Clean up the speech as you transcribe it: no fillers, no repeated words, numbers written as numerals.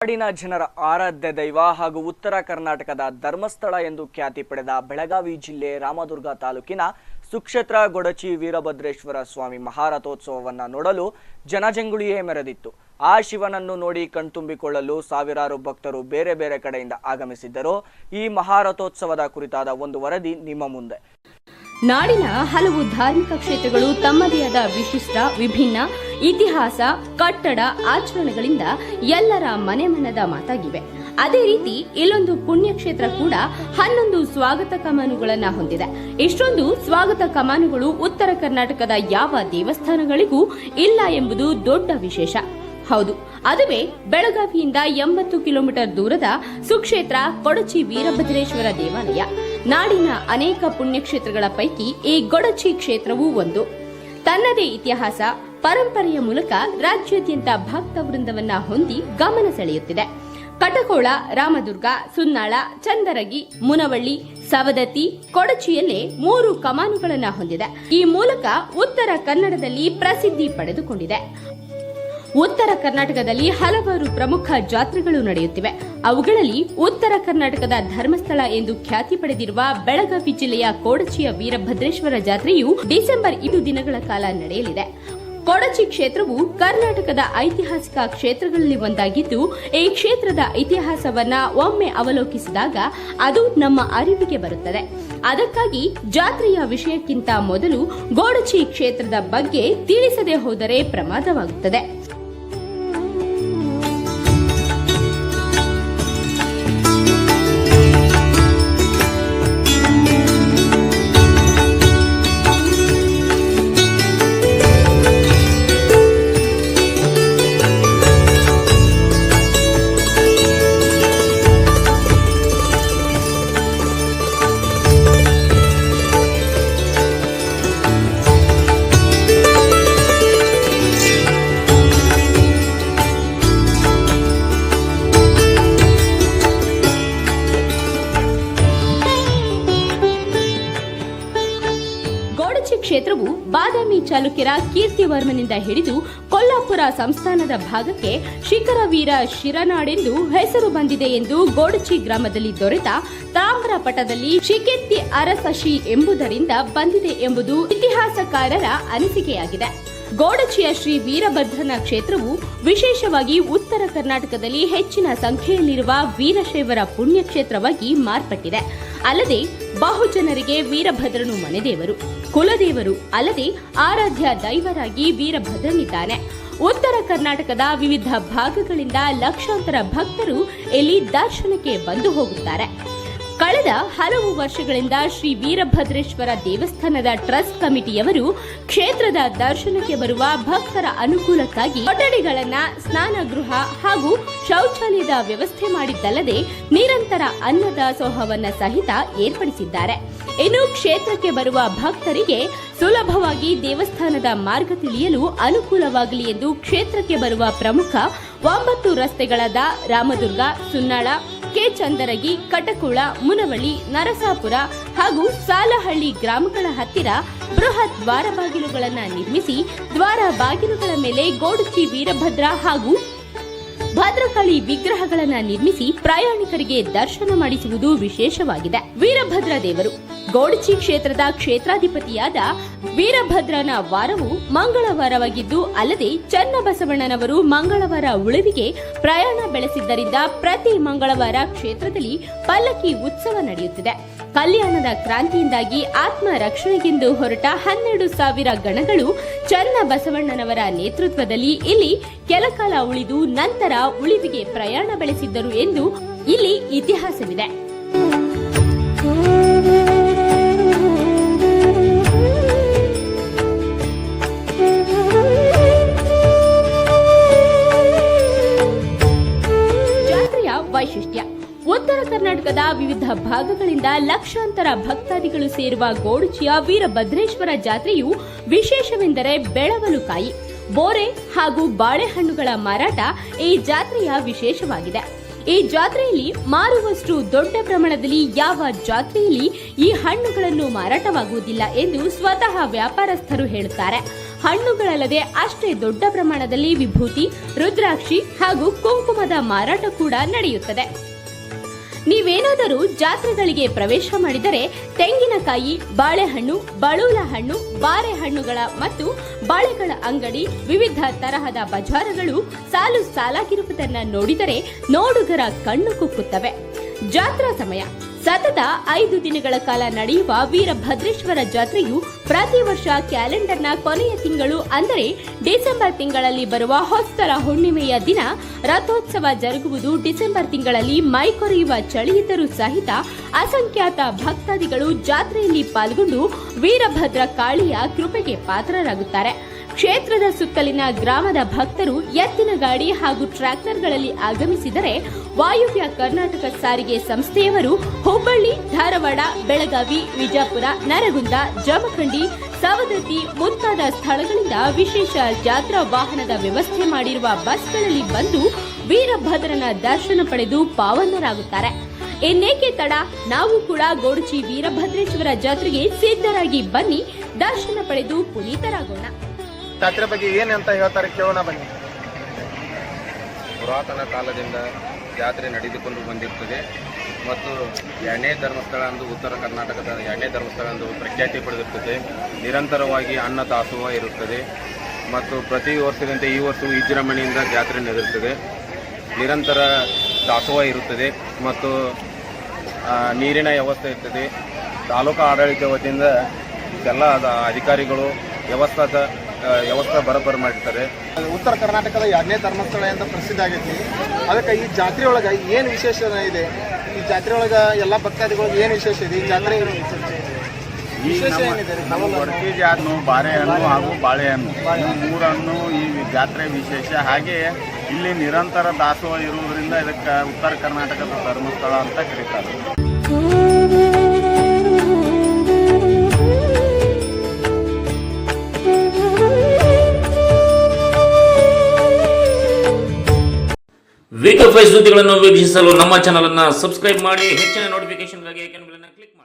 ನಾಡಿನ ಜನರ ಆರಾಧ್ಯ ದೈವ ಹಾಗೂ ಉತ್ತರ ಕರ್ನಾಟಕದ ಧರ್ಮಸ್ಥಳ ಎಂದು ಖ್ಯಾತಿ ಪಡೆದ ಬೆಳಗಾವಿ ಜಿಲ್ಲೆ ರಾಮದುರ್ಗ ತಾಲೂಕಿನ ಸುಕ್ಷೇತ್ರ ಗೊಡಚಿ ವೀರಭದ್ರೇಶ್ವರ ಸ್ವಾಮಿ ಮಹಾರಥೋತ್ಸವವನ್ನು ನೋಡಲು ಜನಜಂಗುಳಿಯೇ ಮೆರೆದಿತ್ತು. ಆ ಶಿವನನ್ನು ನೋಡಿ ಕಣ್ತುಂಬಿಕೊಳ್ಳಲು ಸಾವಿರಾರು ಭಕ್ತರು ಬೇರೆ ಬೇರೆ ಕಡೆಯಿಂದ ಆಗಮಿಸಿದ್ದರು. ಈ ಮಹಾರಥೋತ್ಸವದ ಕುರಿತಾದ ಒಂದು ವರದಿ ನಿಮ್ಮ ಮುಂದೆ. ನಾಡಿನ ಹಲವು ಧಾರ್ಮಿಕ ಕ್ಷೇತ್ರಗಳು ತಮ್ಮದೇ ಆದ ವಿಶಿಷ್ಟ ವಿಭಿನ್ನ ಇತಿಹಾಸ, ಕಟ್ಟಡ, ಆಚರಣೆಗಳಿಂದ ಎಲ್ಲರ ಮನೆ ಮನದ ಮಾತಾಗಿವೆ. ಅದೇ ರೀತಿ ಇಲ್ಲೊಂದು ಪುಣ್ಯಕ್ಷೇತ್ರ ಕೂಡ 11 ಸ್ವಾಗತ ಕಮಾನುಗಳನ್ನು ಹೊಂದಿದೆ. ಇಷ್ಟೊಂದು ಸ್ವಾಗತ ಕಮಾನುಗಳು ಉತ್ತರ ಕರ್ನಾಟಕದ ಯಾವ ದೇವಸ್ಥಾನಗಳಿಗೂ ಇಲ್ಲ ಎಂಬುದು ದೊಡ್ಡ ವಿಶೇಷ. ಹೌದು, ಅದುವೇ ಬೆಳಗಾವಿಯಿಂದ 80 ಕಿಲೋಮೀಟರ್ ದೂರದ ಸುಕ್ಷೇತ್ರ ಕೊಡಚಿ ವೀರಭದ್ರೇಶ್ವರ ದೇವಾಲಯ. ನಾಡಿನ ಅನೇಕ ಪುಣ್ಯಕ್ಷೇತ್ರಗಳ ಪೈಕಿ ಈ ಗೊಡಚಿ ಕ್ಷೇತ್ರವೂ ಒಂದು. ತನ್ನದೇ ಇತಿಹಾಸ, ಪರಂಪರೆಯ ಮೂಲಕ ರಾಜ್ಯಾದ್ಯಂತ ಭಕ್ತ ವೃಂದವನ್ನ ಹೊಂದಿ ಗಮನ ಸೆಳೆಯುತ್ತಿದೆ. ಕಟಕೋಳ, ರಾಮದುರ್ಗ, ಸುನ್ನಾಳ, ಚಂದರಗಿ, ಮುನವಳ್ಳಿ, ಸವದತ್ತಿ, ಕೊಡಚಿಯಲ್ಲೇ 3 ಕಮಾನುಗಳನ್ನು ಹೊಂದಿದೆ. ಈ ಮೂಲಕ ಉತ್ತರ ಕನ್ನಡದಲ್ಲಿ ಪ್ರಸಿದ್ಧಿ ಪಡೆದುಕೊಂಡಿದೆ. ಉತ್ತರ ಕರ್ನಾಟಕದಲ್ಲಿ ಹಲವಾರು ಪ್ರಮುಖ ಜಾತ್ರೆಗಳು ನಡೆಯುತ್ತಿವೆ. ಅವುಗಳಲ್ಲಿ ಉತ್ತರ ಕರ್ನಾಟಕದ ಧರ್ಮಸ್ಥಳ ಎಂದು ಖ್ಯಾತಿ ಪಡೆದಿರುವ ಬೆಳಗಾವಿ ಜಿಲ್ಲೆಯ ಕೊಡಚಿಯ ವೀರಭದ್ರೇಶ್ವರ ಜಾತ್ರೆಯು ಡಿಸೆಂಬರ್ 2 ದಿನಗಳ ಕಾಲ ನಡೆಯಲಿದೆ. ಕೊಡಚಿ ಕ್ಷೇತ್ರವು ಕರ್ನಾಟಕದ ಐತಿಹಾಸಿಕ ಕ್ಷೇತ್ರಗಳಲ್ಲಿ ಒಂದಾಗಿದ್ದು, ಈ ಕ್ಷೇತ್ರದ ಇತಿಹಾಸವನ್ನ ಒಮ್ಮೆ ಅವಲೋಕಿಸಿದಾಗ ಅದು ನಮ್ಮ ಅರಿವಿಗೆ ಬರುತ್ತದೆ. ಅದಕ್ಕಾಗಿ ಜಾತ್ರೆಯ ವಿಷಯಕ್ಕಿಂತ ಮೊದಲು ಗೊಡಚಿ ಕ್ಷೇತ್ರದ ಬಗ್ಗೆ ತಿಳಿಸದೆ ಹೋದರೆ ಪ್ರಮಾದವಾಗುತ್ತದೆ. ಕ್ಷೇತ್ರವು ಬಾದಾಮಿ ಚಾಲುಕ್ಯರ ಕೀರ್ತಿವರ್ಮನಿಂದ ಹಿಡಿದು ಕೊಲ್ಲಾಪುರ ಸಂಸ್ಥಾನದ ಭಾಗಕ್ಕೆ ಶಿಖರವೀರ ಶಿರನಾಡೆಂದು ಹೆಸರು ಬಂದಿದೆ ಎಂದು ಗೊಡಚಿ ಗ್ರಾಮದಲ್ಲಿ ದೊರೆತ ತಾಮ್ರಪಟದಲ್ಲಿ ಶಿಕೆತ್ತಿ ಅರಸಶಿ ಎಂಬುದರಿಂದ ಬಂದಿದೆ ಎಂಬುದು ಇತಿಹಾಸಕಾರರ ಅನಿಸಿಕೆಯಾಗಿದೆ. ಗೊಡಚಿಯ ಶ್ರೀ ವೀರಭದ್ರನ ಕ್ಷೇತ್ರವು ವಿಶೇಷವಾಗಿ ಉತ್ತರ ಕರ್ನಾಟಕದಲ್ಲಿ ಹೆಚ್ಚಿನ ಸಂಖ್ಯೆಯಲ್ಲಿರುವ ವೀರಶೈವರ ಪುಣ್ಯಕ್ಷೇತ್ರವಾಗಿ ಮಾರ್ಪಟ್ಟಿದೆ. ಅಲ್ಲದೆ ಬಹುಜನರಿಗೆ ವೀರಭದ್ರನು ಮನೆದೇವರು, ಕುಲದೇವರು, ಅಲ್ಲದೆ ಆರಾಧ್ಯ ದೈವರಾಗಿ ವೀರಭದ್ರನಿದ್ದಾನೆ. ಉತ್ತರ ಕರ್ನಾಟಕದ ವಿವಿಧ ಭಾಗಗಳಿಂದ ಲಕ್ಷಾಂತರ ಭಕ್ತರು ಇಲ್ಲಿ ದರ್ಶನಕ್ಕೆ ಬಂದು ಹೋಗುತ್ತಾರೆ. ಕಳೆದ ಹಲವು ವರ್ಷಗಳಿಂದ ಶ್ರೀ ವೀರಭದ್ರೇಶ್ವರ ದೇವಸ್ಥಾನದ ಟ್ರಸ್ಟ್ ಕಮಿಟಿಯವರು ಕ್ಷೇತ್ರದ ದರ್ಶನಕ್ಕೆ ಬರುವ ಭಕ್ತರ ಅನುಕೂಲಕ್ಕಾಗಿ ಕೊಠಡಿಗಳನ್ನ, ಸ್ನಾನಗೃಹ ಹಾಗೂ ಶೌಚಾಲಯದ ವ್ಯವಸ್ಥೆ ಮಾಡಿದ್ದಲ್ಲದೆ ನಿರಂತರ ಅನ್ನದಾಸೋಹವನ್ನ ಸಹಿತ ಏರ್ಪಡಿಸಿದ್ದಾರೆ. ಇನ್ನು ಕ್ಷೇತ್ರಕ್ಕೆ ಬರುವ ಭಕ್ತರಿಗೆ ಸುಲಭವಾಗಿ ದೇವಸ್ಥಾನದ ಮಾರ್ಗ ತಿಳಿಯಲು ಅನುಕೂಲವಾಗಲಿ ಎಂದು ಕ್ಷೇತ್ರಕ್ಕೆ ಬರುವ ಪ್ರಮುಖ 9 ರಸ್ತೆಗಳಾದ ರಾಮದುರ್ಗ, ಸುನ್ನಾಳ, ಕೆ ಚಂದರಗಿ, ಕಟಕೋಳ, ಮುನವಳ್ಳಿ, ನರಸಾಪುರ ಹಾಗೂ ಸಾಲಹಳ್ಳಿ ಗ್ರಾಮಗಳ ಹತ್ತಿರ ಬೃಹತ್ ದ್ವಾರ ಬಾಗಿಲುಗಳನ್ನು ನಿರ್ಮಿಸಿ ದ್ವಾರ ಬಾಗಿಲುಗಳ ಮೇಲೆ ಗೊಡಚಿ ವೀರಭದ್ರ ಹಾಗೂ ಭದ್ರಕಾಳಿ ವಿಗ್ರಹಗಳನ್ನು ನಿರ್ಮಿಸಿ ಪ್ರಯಾಣಿಕರಿಗೆ ದರ್ಶನ ಮಾಡಿಸುವುದು ವಿಶೇಷವಾಗಿದೆ. ವೀರಭದ್ರ ದೇವರು ಗೊಡಚಿ ಕ್ಷೇತ್ರದ ಕ್ಷೇತ್ರಾಧಿಪತಿಯಾದ ವೀರಭದ್ರನ ವಾರವು ಮಂಗಳವಾರವಾಗಿದ್ದು, ಅಲ್ಲದೆ ಚನ್ನಬಸವಣ್ಣನವರು ಮಂಗಳವಾರ ಉಳಿವಿಗೆ ಪ್ರಯಾಣ ಬೆಳೆಸಿದ್ದರಿಂದ ಪ್ರತಿ ಮಂಗಳವಾರ ಕ್ಷೇತ್ರದಲ್ಲಿ ಪಲ್ಲಕ್ಕಿ ಉತ್ಸವ ನಡೆಯುತ್ತಿದೆ. ಕಲ್ಯಾಣದ ಕ್ರಾಂತಿಯಿಂದಾಗಿ ಆತ್ಮ ರಕ್ಷಣೆಗೆಂದು ಹೊರಟ 12,000 ಗಣಗಳು ಚನ್ನಬಸವಣ್ಣನವರ ನೇತೃತ್ವದಲ್ಲಿ ಇಲ್ಲಿ ಕೆಲಕಾಲ ಉಳಿದು ನಂತರ ಉಳಿವಿಗೆ ಪ್ರಯಾಣ ಬೆಳೆಸಿದ್ದರು ಎಂದು ಇಲ್ಲಿ ಇತಿಹಾಸವಿದೆ. ಜಾತ್ರೆಯ ವೈಶಿಷ್ಟ್ಯ: ಉತ್ತರ ಕರ್ನಾಟಕದ ವಿವಿಧ ಭಾಗಗಳಿಂದ ಲಕ್ಷಾಂತರ ಭಕ್ತಾದಿಗಳು ಸೇರುವ ಗೊಡಚಿಯ ವೀರಭದ್ರೇಶ್ವರ ಜಾತ್ರೆಯು ವಿಶೇಷವೆಂದರೆ ಬೆಳವಲುಕಾಯಿ, ಬೋರೆ ಹಾಗೂ ಬಾಳೆಹಣ್ಣುಗಳ ಮಾರಾಟ ಈ ಜಾತ್ರೆಯ ವಿಶೇಷವಾಗಿದೆ. ಈ ಜಾತ್ರೆಯಲ್ಲಿ ಮಾರುವಷ್ಟು ದೊಡ್ಡ ಪ್ರಮಾಣದಲ್ಲಿ ಯಾವ ಜಾತ್ರೆಯಲ್ಲಿ ಈ ಹಣ್ಣುಗಳನ್ನು ಮಾರಾಟವಾಗುವುದಿಲ್ಲ ಎಂದು ಸ್ವತಃ ವ್ಯಾಪಾರಸ್ಥರು ಹೇಳುತ್ತಾರೆ. ಹಣ್ಣುಗಳಲ್ಲದೆ ಅಷ್ಟೇ ದೊಡ್ಡ ಪ್ರಮಾಣದಲ್ಲಿ ವಿಭೂತಿ, ರುದ್ರಾಕ್ಷಿ ಹಾಗೂ ಕುಂಕುಮದ ಮಾರಾಟ ಕೂಡ ನಡೆಯುತ್ತದೆ. ನೀವೇನಾದರೂ ಜಾತ್ರೆಗಳಿಗೆ ಪ್ರವೇಶ ಮಾಡಿದರೆ ತೆಂಗಿನಕಾಯಿ, ಬಾಳೆಹಣ್ಣು, ಬಳುಲ ಹಣ್ಣು, ಬಾರೆಹಣ್ಣುಗಳ ಮತ್ತು ಬಾಳೆಗಳ ಅಂಗಡಿ, ವಿವಿಧ ತರಹದ ಬಜಾರಗಳು ಸಾಲು ಸಾಲಾಗಿರುವುದನ್ನು ನೋಡಿದರೆ ನೋಡುಗರ ಕಣ್ಣು ಕುಕ್ಕುತ್ತವೆ. ಜಾತ್ರಾ ಸಮಯ ಸತತ 5 ದಿನಗಳ ಕಾಲ ನಡೆಯುವ ವೀರಭದ್ರೇಶ್ವರ ಜಾತ್ರೆಯು ಪ್ರತಿ ವರ್ಷ ಕ್ಯಾಲೆಂಡರ್ನ ಕೊನೆಯ ತಿಂಗಳು ಅಂದರೆ ಡಿಸೆಂಬರ್ ತಿಂಗಳಲ್ಲಿ ಬರುವ ಹೊಸ್ತರ ಹುಣ್ಣಿಮೆಯ ದಿನ ರಥೋತ್ಸವ ಜರುಗುವುದು. ಡಿಸೆಂಬರ್ ತಿಂಗಳಲ್ಲಿ ಮೈಕೊರೆಯುವ ಚಳಿಯಿದ್ದರೂ ಸಹಿತ ಅಸಂಖ್ಯಾತ ಭಕ್ತಾದಿಗಳು ಜಾತ್ರೆಯಲ್ಲಿ ಪಾಲ್ಗೊಂಡು ವೀರಭದ್ರ ಕಾಳಿಯ ಕೃಪೆಗೆ ಪಾತ್ರರಾಗುತ್ತಾರೆ. ಕ್ಷೇತ್ರದ ಸುತ್ತಲಿನ ಗ್ರಾಮದ ಭಕ್ತರು ಎತ್ತಿನ ಗಾಡಿ ಹಾಗೂ ಟ್ರ್ಯಾಕ್ಟರ್ಗಳಲ್ಲಿ ಆಗಮಿಸಿದರೆ ವಾಯುವ್ಯ ಕರ್ನಾಟಕ ಸಾರಿಗೆ ಸಂಸ್ಥೆಯವರು ಹುಬ್ಬಳ್ಳಿ, ಧಾರವಾಡ, ಬೆಳಗಾವಿ, ವಿಜಯಪುರ, ನರಗುಂದ, ಜಮಖಂಡಿ, ಸವದತ್ತಿ ಮುಂತಾದ ಸ್ಥಳಗಳಿಂದ ವಿಶೇಷ ಜಾತ್ರಾ ವಾಹನದ ವ್ಯವಸ್ಥೆ ಮಾಡಿರುವ ಬಸ್ಗಳಲ್ಲಿ ಬಂದು ವೀರಭದ್ರನ ದರ್ಶನ ಪಡೆದು ಪಾವನರಾಗುತ್ತಾರೆ. ಇನ್ನೇಕೆ ತಡ, ನಾವು ಕೂಡ ಗೋಡಚಿ ವೀರಭದ್ರೇಶ್ವರ ಜಾತ್ರೆಗೆ ಸಿದ್ಧರಾಗಿ ಬನ್ನಿ, ದರ್ಶನ ಪಡೆದು ಪುನೀತರಾಗೋಣ. ಜಾತ್ರೆ ಬಗ್ಗೆ ಏನಂತ ಹೇಳ್ತಾರೆ ಕೇಳೋಣ ಬನ್ನಿ. ಪುರಾತನ ಕಾಲದಿಂದ ಜಾತ್ರೆ ನಡೆದುಕೊಂಡು ಬಂದಿರುತ್ತದೆ ಮತ್ತು ಎರಡನೇ ಧರ್ಮಸ್ಥಳ ಎಂದು ಉತ್ತರ ಕರ್ನಾಟಕದ ಎರಡನೇ ಧರ್ಮಸ್ಥಳ ಎಂದು ಪ್ರಖ್ಯಾತಿ ಪಡೆದಿರುತ್ತದೆ. ನಿರಂತರವಾಗಿ ಅನ್ನ ದಾಸೋಹ ಇರುತ್ತದೆ ಮತ್ತು ಪ್ರತಿ ವರ್ಷದಂತೆ ಈ ವರ್ಷವೂ ವಿಜೃಂಭಣೆಯಿಂದ ಜಾತ್ರೆ ನಡೆಯುತ್ತದೆ. ನಿರಂತರ ದಾಸೋಹ ಇರುತ್ತದೆ ಮತ್ತು ನೀರಿನ ವ್ಯವಸ್ಥೆ ಇರ್ತದೆ. ತಾಲೂಕು ಆಡಳಿತ ವತಿಯಿಂದ ಎಲ್ಲ ಅಧಿಕಾರಿಗಳು ವ್ಯವಸ್ಥೆ ಬರೋಬ್ಬರಿ ಮಾಡಿರ್ತಾರೆ. ಉತ್ತರ ಕರ್ನಾಟಕದ ಎರಡನೇ ಧರ್ಮಸ್ಥಳ ಅಂತ ಪ್ರಸಿದ್ಧ ಆಗೈತಿ. ಅದಕ್ಕೆ ಈ ಜಾತ್ರೆ ಒಳಗೆ ಏನು ವಿಶೇಷ ಇದೆ? ಈ ಜಾತ್ರೆ ಒಳಗೆ ಎಲ್ಲ ಭಕ್ತಾದಿಗಳಿಗೆ ಏನು ವಿಶೇಷ ಇದೆ? ಈ ಜಾತ್ರೆ ವಿಶೇಷ ಏನಿದೆ? ನಮ್ಮ ಗೊಡಚಿ ಜಾತ್ರೆ ಬಾರೆಹಣ್ಣು ಹಾಗೂ ಬಾಳೆಹಣ್ಣು ಮೂರನ್ನು ಈ ಜಾತ್ರೆ ವಿಶೇಷ. ಹಾಗೆ ಇಲ್ಲಿ ನಿರಂತರ ದಾಸೋಹ ಇರುವುದರಿಂದ ಇದಕ್ಕೆ ಉತ್ತರ ಕರ್ನಾಟಕದ ಧರ್ಮಸ್ಥಳ ಅಂತ ಕರೀತಾರೆ. ವೀಕ್ ಆಫ್ ಸುದ್ದಿಗಳನ್ನು ವೀಕ್ಷಿಸಲು ನಮ್ಮ ಚಾನಲ್ ಅನ್ನು ಸಬ್ಸ್ಕ್ರೈಬ್ ಮಾಡಿ. ಹೆಚ್ಚಿನ ನೋಟಿಫಿಕೇಶನ್ಗಾಗಿ ಐಕಾನ್ ಬೆಲ್ ಅನ್ನು ಕ್ಲಿಕ್ ಮಾಡಿ.